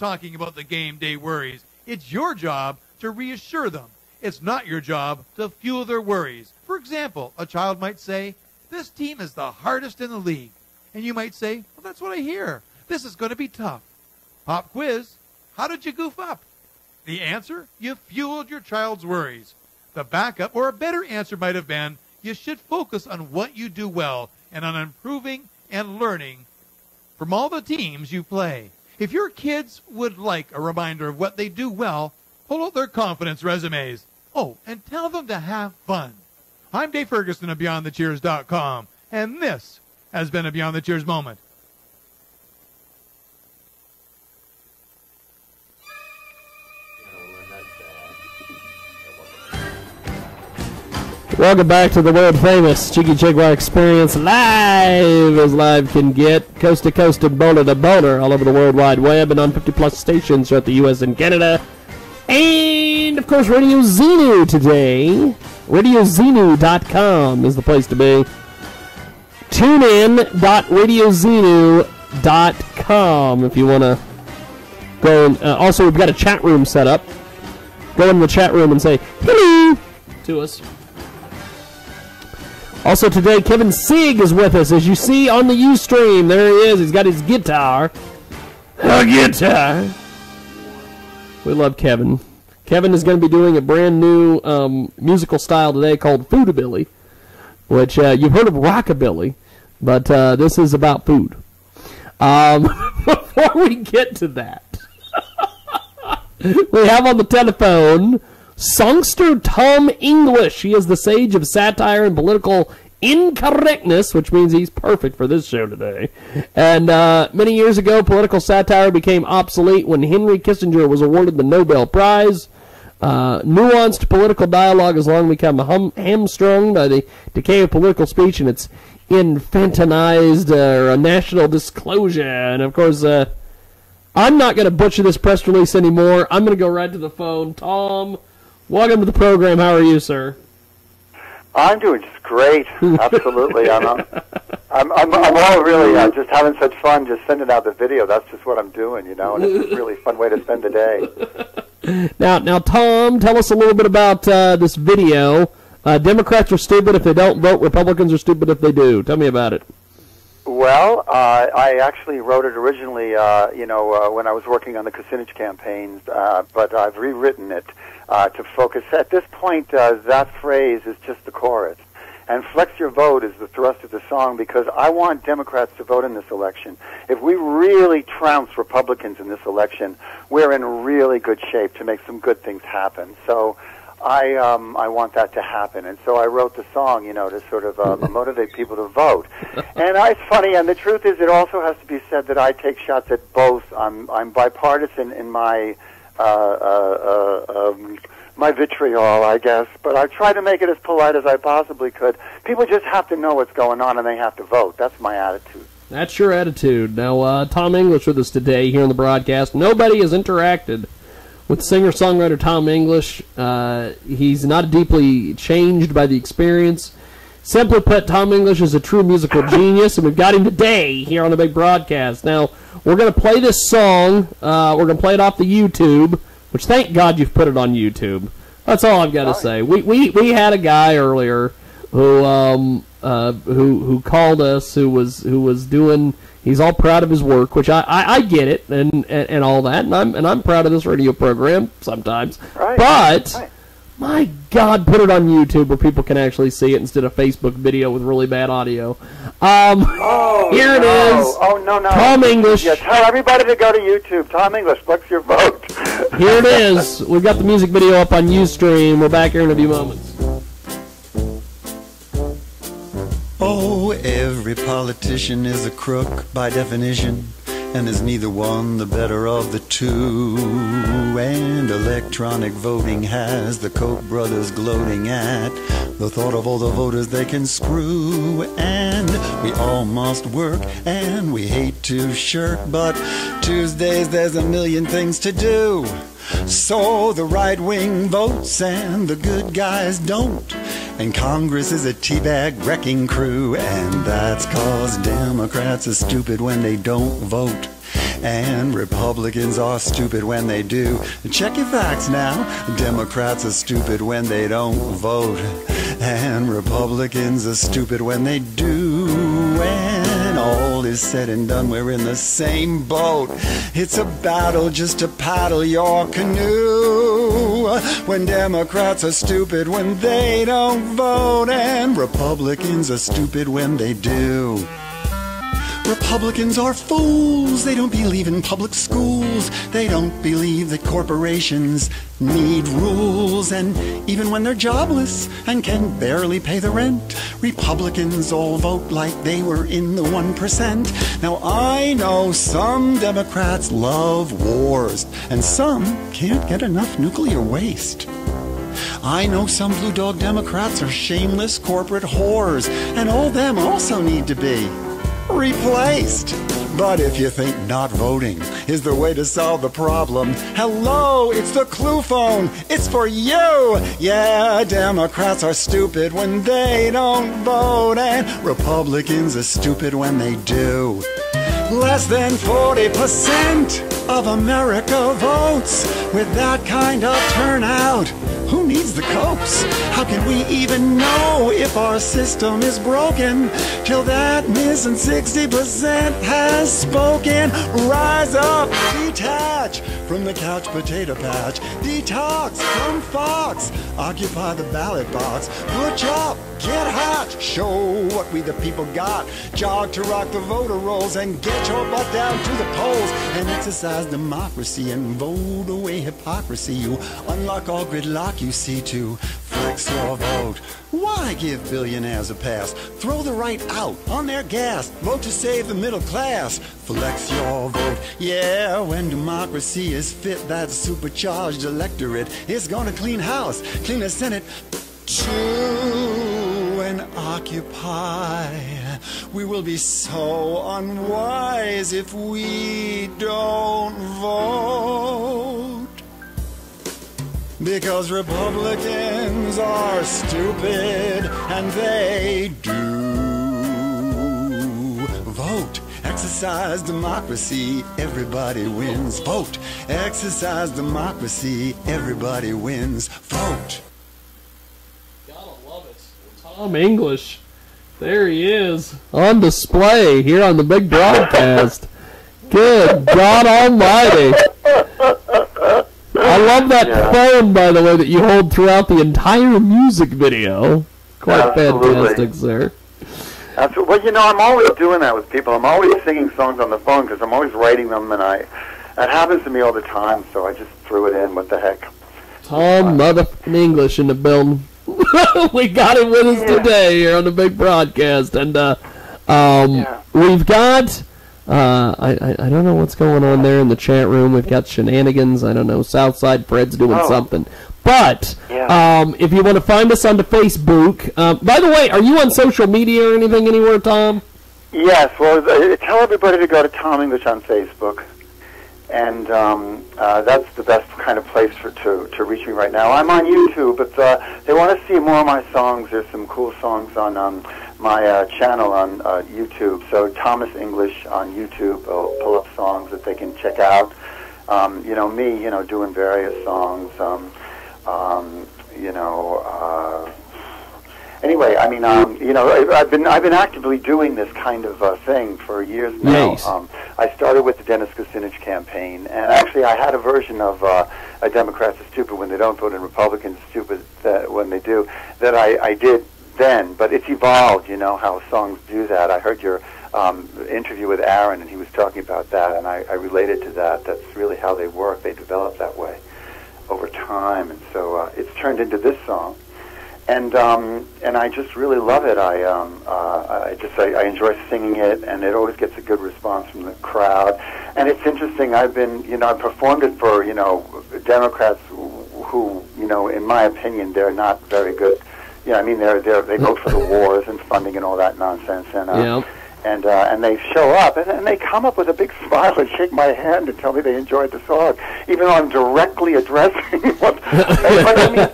talking about the game day worries. It's your job to reassure them. It's not your job to fuel their worries. For example, a child might say, "This team is the hardest in the league." And you might say, "Well, that's what I hear. This is going to be tough." Pop quiz, how did you goof up? The answer, you fueled your child's worries. The backup, or a better answer might have been, you should focus on what you do well and on improving and learning from all the teams you play. If your kids would like a reminder of what they do well, pull out their confidence resumes. Oh, and tell them to have fun. I'm Dave Ferguson of BeyondTheCheers.com, and this has been a Beyond the Cheers moment. Welcome back to the world-famous Jiggy Jaguar Experience, live as live can get, coast to coast and boulder to boulder, all over the World Wide Web and on 50-plus stations throughout the U.S. and Canada. And, of course, Radio Xenu today. RadioXenu.com is the place to be. TuneIn.radioxenu.com if you want to go. And, also, we've got a chat room set up. Go in the chat room and say hello to us. Also today, Kevin Sieg is with us, as you see on the Ustream. There he is. He's got his guitar. A guitar. We love Kevin. Kevin is going to be doing a brand new musical style today called Foodabilly, which you've heard of rockabilly, but this is about food. Before we get to that, we have on the telephone songster Tom English. He is the sage of satire and political incorrectness, which means he's perfect for this show today. And many years ago, political satire became obsolete when Henry Kissinger was awarded the Nobel Prize. Nuanced political dialogue has long become hamstrung by the decay of political speech and its infantilized or a national disclosure. And, of course, I'm not going to butcher this press release anymore. I'm going to go right to the phone. Tom, welcome to the program. How are you, sir? I'm doing just great. Absolutely. I'm all really just having such fun just sending out the video. That's just what I'm doing, you know, and it's a really fun way to spend the day. Now, Tom, tell us a little bit about this video. Democrats are stupid if they don't vote. Republicans are stupid if they do. Tell me about it. Well, I actually wrote it originally, when I was working on the Kucinich campaigns, but I've rewritten it to focus. At this point, that phrase is just the chorus. And Flex Your Vote is the thrust of the song because I want Democrats to vote in this election. If we really trounce Republicans in this election, we're in really good shape to make some good things happen. So I want that to happen. And so I wrote the song, to sort of motivate people to vote. And it's funny, and the truth is it also has to be said that I take shots at both. I'm bipartisan in my my vitriol, I guess, but I try to make it as polite as I possibly could. People just have to know what's going on, and they have to vote. That's my attitude. That's your attitude. Now, Tom English with us today here on the broadcast. Nobody has interacted with singer-songwriter Tom English. He's not deeply changed by the experience. Simply put, Tom English is a true musical genius, and we've got him today here on the big broadcast. Now, we're going to play this song. We're going to play it off the YouTube, which thank God you've put it on YouTube. That's all I've got to say. We had a guy earlier who called us who was doing. He's all proud of his work, which I get it and all that, and I'm proud of this radio program sometimes. Right. But right. My God, put it on YouTube where people can actually see it instead of Facebook video with really bad audio. Here it is. Oh, no. Tom English. Yeah, tell everybody to go to YouTube. Tom English, Flex Your Vote. Here it is. We've got the music video up on Ustream. We're back here in a few moments. Oh, every politician is a crook by definition, and there's neither one the better of the two. And electronic voting has the Koch brothers gloating at the thought of all the voters they can screw. And we all must work, and we hate to shirk, but Tuesdays there's a million things to do. So the right wing votes and the good guys don't. And Congress is a teabag wrecking crew, and that's 'cause Democrats are stupid when they don't vote. And Republicans are stupid when they do. Check your facts now. Democrats are stupid when they don't vote. And Republicans are stupid when they do. When all is said and done, we're in the same boat. It's a battle just to paddle your canoe. When Democrats are stupid when they don't vote. And Republicans are stupid when they do. Republicans are fools. They don't believe in public schools. They don't believe that corporations need rules. And even when they're jobless and can barely pay the rent, Republicans all vote like they were in the 1%. Now I know some Democrats love wars, and some can't get enough nuclear waste. I know some blue dog Democrats are shameless corporate whores, and all them also need to be replaced. But if you think not voting is the way to solve the problem, hello, it's the Clue Phone. It's for you. Yeah, Democrats are stupid when they don't vote, and Republicans are stupid when they do. Less than 40% of America votes. With that kind of turnout, who needs the cops? How can we even know if our system is broken till that missing 60% has spoken? Rise up, detach from the couch potato patch, detox from Fox, occupy the ballot box, butch up, get hot, show what we the people got, jog to rock the voter rolls and get your butt down to the polls and exercise democracy and vote away hypocrisy. You unlock all gridlock you see to flex your vote. Why give billionaires a pass? Throw the right out on their gas. Vote to save the middle class. Flex your vote. Yeah, when democracy is fit, that supercharged electorate is gonna clean house, clean the Senate too, and occupy. We will be so unwise if we don't vote. Because Republicans are stupid and they do vote. Exercise democracy, everybody wins. Vote. Exercise democracy, everybody wins. Vote. Gotta love it. Tom English. There he is. On display here on the big broadcast. Good God Almighty. I love that phone, by the way, that you hold throughout the entire music video. Quite fantastic, sir. Absolutely. Well, you know, I'm always doing that with people. I'm always singing songs on the phone because I'm always writing them, and it happens to me all the time, so I just threw it in. What the heck? Tom motherfucking English in the building. We got him with us today here on the big broadcast, and we've got... I don't know what's going on there in the chat room. We've got shenanigans. I don't know. Southside Fred's doing something. But if you want to find us on the Facebook, by the way, are you on social media or anything anywhere, Tom? Yes. Well, tell everybody to go to Tom English on Facebook, and that's the best kind of place to reach me right now. I'm on YouTube, but they want to see more of my songs. There's some cool songs on my channel on YouTube. So Thomas English on YouTube. I'll pull up songs that they can check out. You know, me, you know, doing various songs. Anyway, I mean, you know, I've been actively doing this kind of thing for years now. Nice. I started with the Dennis Kucinich campaign, and actually I had a version of Democrats are stupid when they don't vote and Republicans are stupid when they do, that I did then, but it's evolved, you know, how songs do that. I heard your interview with Aaron, and he was talking about that, and I related to that. That's really how they work. They develop that way over time, and so it's turned into this song. And I just really love it. I enjoy singing it, and it always gets a good response from the crowd. And it's interesting. I've performed it for, you know, Democrats who, you know, in my opinion, they're not very good. Yeah, I mean, they vote for the wars and funding and all that nonsense, and they show up and they come up with a big smile and shake my hand and tell me they enjoyed the song, even though I'm directly addressing what. But I mean,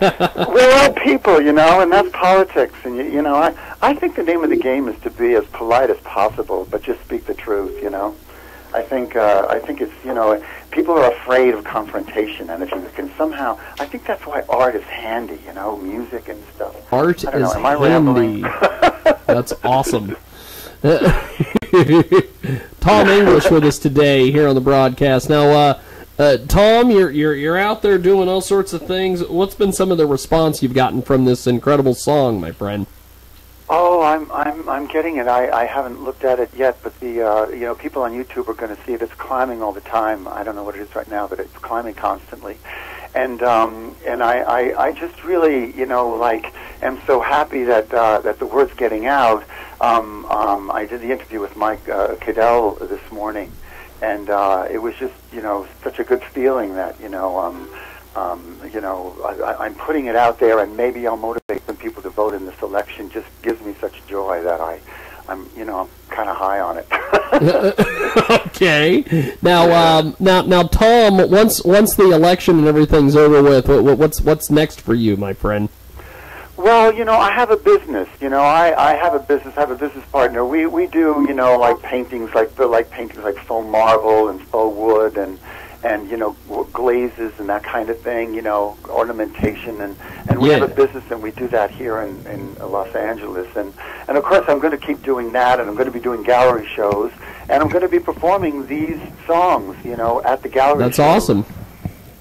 we're all people, you know, and that's politics. And you know, I think the name of the game is to be as polite as possible, but just speak the truth, you know. I think it's, people are afraid of confrontation, and if you can somehow, I think that's why art is handy, music and stuff. Art I don't know, is am I rambling? handy. That's awesome. Tom English with us today here on the broadcast. Now, Tom, you're out there doing all sorts of things. What's been some of the response you've gotten from this incredible song, my friend? Oh, I'm getting it. I haven't looked at it yet, but the people on YouTube are going to see it. It's climbing all the time. I don't know what it is right now, but it's climbing constantly. And I just really am so happy that the word's getting out. I did the interview with Mike Cadell this morning, and it was just such a good feeling that I'm putting it out there, and maybe I'll motivate some people to vote in this election. Just gives me such joy that I'm kind of high on it. Okay. Now, Tom, once the election and everything's over with, what's next for you, my friend? Well, I have a business. I have a business. I have a business partner. We do, like paintings, like foam marble and faux wood and glazes and that kind of thing, ornamentation, and we have a business, and we do that here in Los Angeles, and of course I'm going to keep doing that, and I'm going to be doing gallery shows, and I'm going to be performing these songs, at the gallery That's shows. Awesome.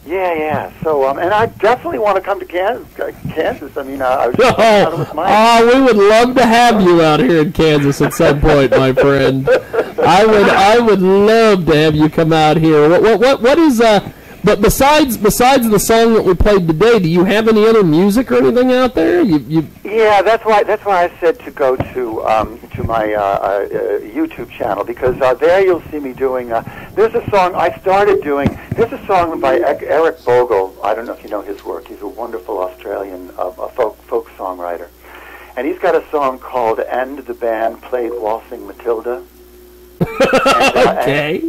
Yeah. So, and I definitely want to come to Kansas. I mean, I was just out with Mike. We would love to have you out here in Kansas at some point, my friend. I would love to have you come out here. What is but besides the song that we played today, do you have any other music or anything out there? Yeah, that's why I said to go to my YouTube channel, because there you'll see me doing. There's a song I started doing. There's a song by Eric Bogle. I don't know if you know his work. He's a wonderful Australian folk songwriter, and he's got a song called "And the Band Played Waltzing Matilda." Okay.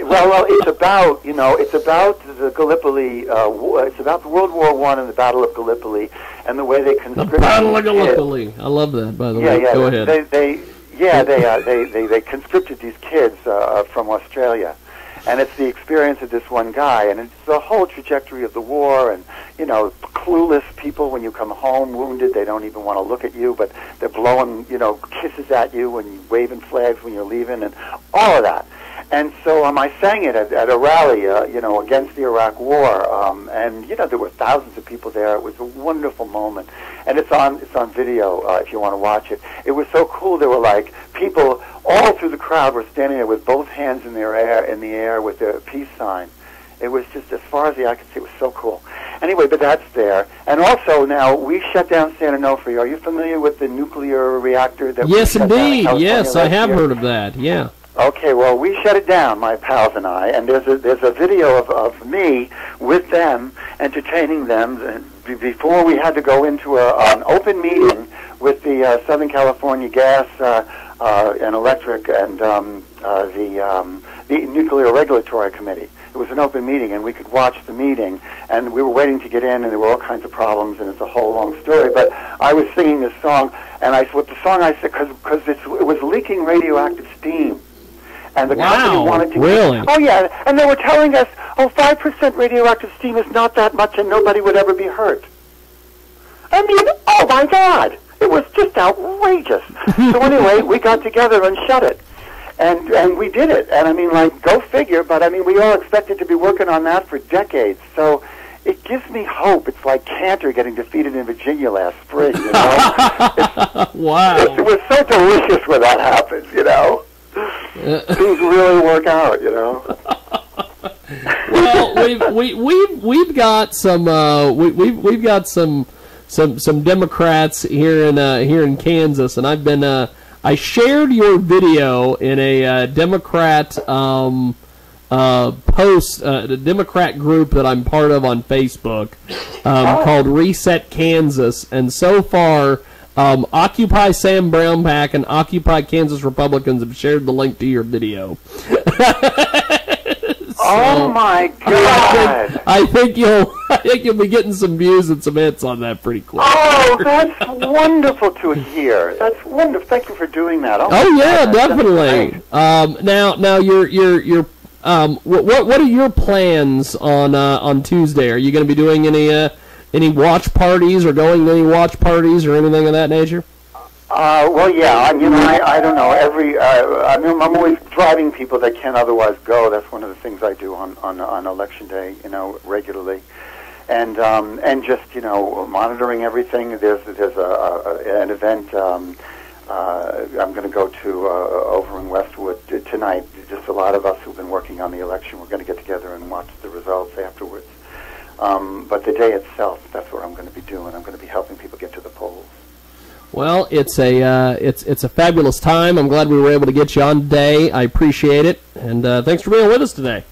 Well, it's about the Gallipoli. It's about the World War I and the Battle of Gallipoli, and the way they conscripted. The Battle of Gallipoli. I love that. By the way, go ahead. They conscripted these kids from Australia, and it's the experience of this one guy, and it's the whole trajectory of the war, and clueless people when you come home wounded, they don't even want to look at you, but they're blowing kisses at you and waving flags when you're leaving, and all of that. And so I sang it at a rally, against the Iraq War, and there were thousands of people there. It was a wonderful moment, and it's on video if you want to watch it. It was so cool. There were like people all through the crowd were standing there with both hands in the air with their peace sign. It was just, as far as the eye could see, it was so cool. Anyway, but that's there. And also now we shut down San Onofre. Are you familiar with the nuclear reactor that? Yes, we shut down in indeed. California Yes, I have year? heard of that. Yeah. Okay, well, we shut it down, my pals and I, and there's a video of me with them, entertaining them, before we had to go into an open meeting with the Southern California Gas and Electric and the Nuclear Regulatory Committee. It was an open meeting, and we could watch the meeting, and we were waiting to get in, and there were all kinds of problems, and it's a whole long story, but I was singing this song, and with the song I said, because it was leaking radioactive steam. And the company wanted to... Really? Oh, yeah. And they were telling us, 5% radioactive steam is not that much and nobody would ever be hurt. I mean, oh, my God. It was just outrageous. So anyway, we got together and shut it. And we did it. And, I mean, go figure. But, I mean, we all expected to be working on that for decades. So it gives me hope. It's like Cantor getting defeated in Virginia last spring, Wow. It was so delicious when that happens, Things really work out, Well, we've got some we've got some Democrats here in Kansas, and I've been I shared your video in a Democrat post, a Democrat group that I'm part of on Facebook called Reset Kansas, and so far. Occupy Sam Brown PAC and Occupy Kansas Republicans have shared the link to your video. Oh my God! I think you'll be getting some views and some hits on that pretty quick. Oh, that's wonderful to hear. That's wonderful. Thank you for doing that. Oh yeah, definitely. Now your What are your plans on Tuesday? Are you going to be doing any watch parties or going to any watch parties or anything of that nature? Well, yeah. I don't know. I'm always driving people that can't otherwise go. That's one of the things I do on Election Day, regularly, and just monitoring everything. There's an event. I'm going to go to over in Westwood tonight. Just a lot of us who've been working on the election. We're going to get together and watch the results afterwards. But the day itself, that's what I'm going to be doing. I'm going to be helping people get to the polls. Well, it's a fabulous time. I'm glad we were able to get you on today. I appreciate it, and thanks for being with us today.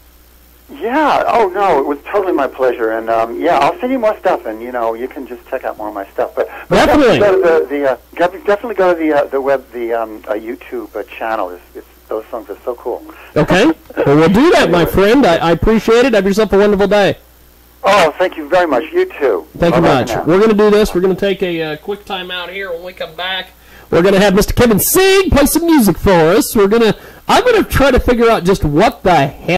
Yeah. Oh no, it was totally my pleasure. And I'll send you more stuff, and you can just check out more of my stuff. But definitely definitely go to the web YouTube channel. Those songs are so cool. Okay. Well, we'll do that, my friend. I appreciate it. Have yourself a wonderful day. Oh, thank you very much. You too. Thank you much. We're going to do this. We're going to take a quick time out here. When we come back, we're going to have Mr. Kevin Singh play some music for us. I'm going to try to figure out just what the hell